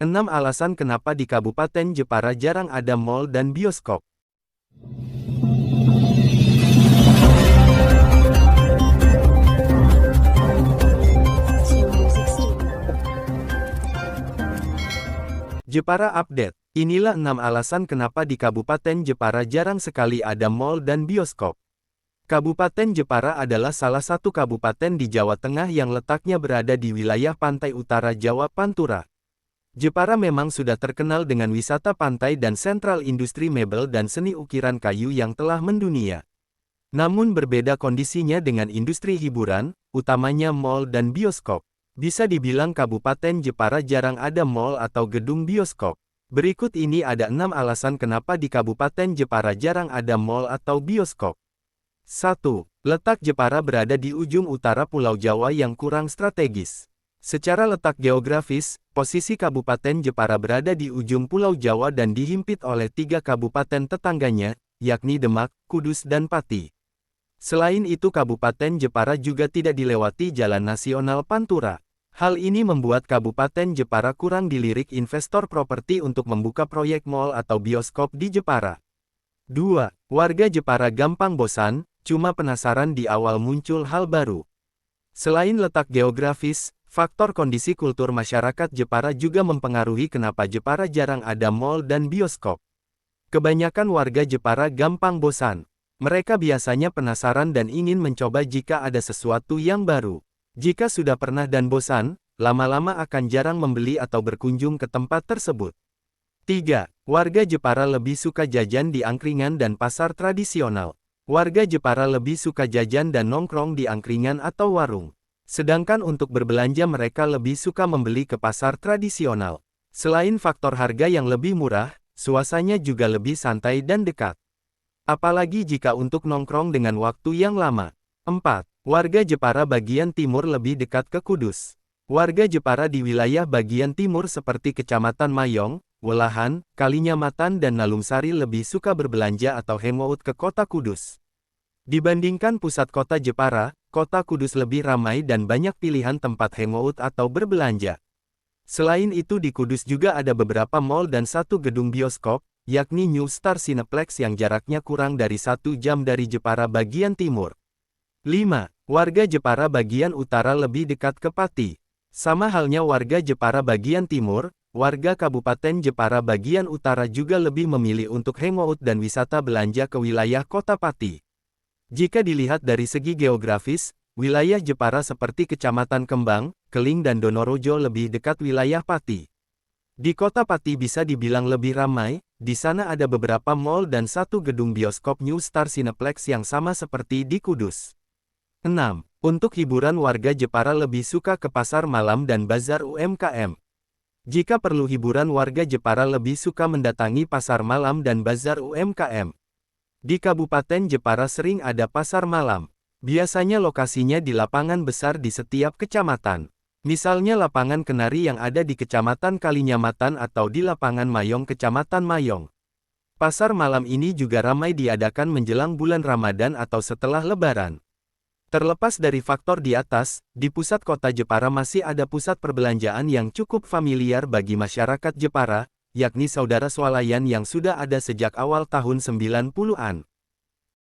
6 alasan kenapa di Kabupaten Jepara jarang ada mal dan bioskop. Jepara Update. Inilah 6 alasan kenapa di Kabupaten Jepara jarang sekali ada mal dan bioskop. Kabupaten Jepara adalah salah satu kabupaten di Jawa Tengah yang letaknya berada di wilayah pantai utara Jawa Pantura. Jepara memang sudah terkenal dengan wisata pantai dan sentral industri mebel dan seni ukiran kayu yang telah mendunia. Namun berbeda kondisinya dengan industri hiburan, utamanya mal dan bioskop. Bisa dibilang Kabupaten Jepara jarang ada mal atau gedung bioskop. Berikut ini ada 6 alasan kenapa di Kabupaten Jepara jarang ada mal atau bioskop. 1. Letak Jepara berada di ujung utara Pulau Jawa yang kurang strategis. Secara letak geografis, posisi Kabupaten Jepara berada di ujung Pulau Jawa dan dihimpit oleh 3 kabupaten tetangganya, yakni Demak, Kudus dan Pati. Selain itu Kabupaten Jepara juga tidak dilewati Jalan Nasional Pantura. Hal ini membuat Kabupaten Jepara kurang dilirik investor properti untuk membuka proyek mal atau bioskop di Jepara. 2. Warga Jepara gampang bosan, cuma penasaran di awal muncul hal baru. Selain letak geografis, faktor kondisi kultur masyarakat Jepara juga mempengaruhi kenapa Jepara jarang ada mal dan bioskop. Kebanyakan warga Jepara gampang bosan. Mereka biasanya penasaran dan ingin mencoba jika ada sesuatu yang baru. Jika sudah pernah dan bosan, lama-lama akan jarang membeli atau berkunjung ke tempat tersebut. 3. Warga Jepara lebih suka jajan di angkringan dan pasar tradisional. Warga Jepara lebih suka jajan dan nongkrong di angkringan atau warung. Sedangkan untuk berbelanja mereka lebih suka membeli ke pasar tradisional. Selain faktor harga yang lebih murah, suasananya juga lebih santai dan dekat. Apalagi jika untuk nongkrong dengan waktu yang lama. 4. Warga Jepara bagian timur lebih dekat ke Kudus. Warga Jepara di wilayah bagian timur seperti Kecamatan Mayong, Welahan, Kalinyamatan dan Nalumsari lebih suka berbelanja atau hangout ke kota Kudus. Dibandingkan pusat kota Jepara, kota Kudus lebih ramai dan banyak pilihan tempat hangout atau berbelanja. Selain itu di Kudus juga ada beberapa mal dan 1 gedung bioskop, yakni New Star Cineplex yang jaraknya kurang dari 1 jam dari Jepara bagian timur. 5. Warga Jepara bagian utara lebih dekat ke Pati. Sama halnya warga Jepara bagian timur, warga Kabupaten Jepara bagian utara juga lebih memilih untuk hangout dan wisata belanja ke wilayah kota Pati. Jika dilihat dari segi geografis, wilayah Jepara seperti Kecamatan Kembang, Keling dan Donorojo lebih dekat wilayah Pati. Di kota Pati bisa dibilang lebih ramai, di sana ada beberapa mal dan 1 gedung bioskop New Star Cineplex yang sama seperti di Kudus. 6. Untuk hiburan warga Jepara lebih suka ke pasar malam dan bazar UMKM. Jika perlu hiburan warga Jepara lebih suka mendatangi pasar malam dan bazar UMKM. Di Kabupaten Jepara sering ada pasar malam. Biasanya lokasinya di lapangan besar di setiap kecamatan. Misalnya lapangan Kenari yang ada di Kecamatan Kalinyamatan atau di lapangan Mayong Kecamatan Mayong. Pasar malam ini juga ramai diadakan menjelang bulan Ramadan atau setelah Lebaran. Terlepas dari faktor di atas, di pusat kota Jepara masih ada pusat perbelanjaan yang cukup familiar bagi masyarakat Jepara, yakni Saudara Swalayan yang sudah ada sejak awal tahun 90-an.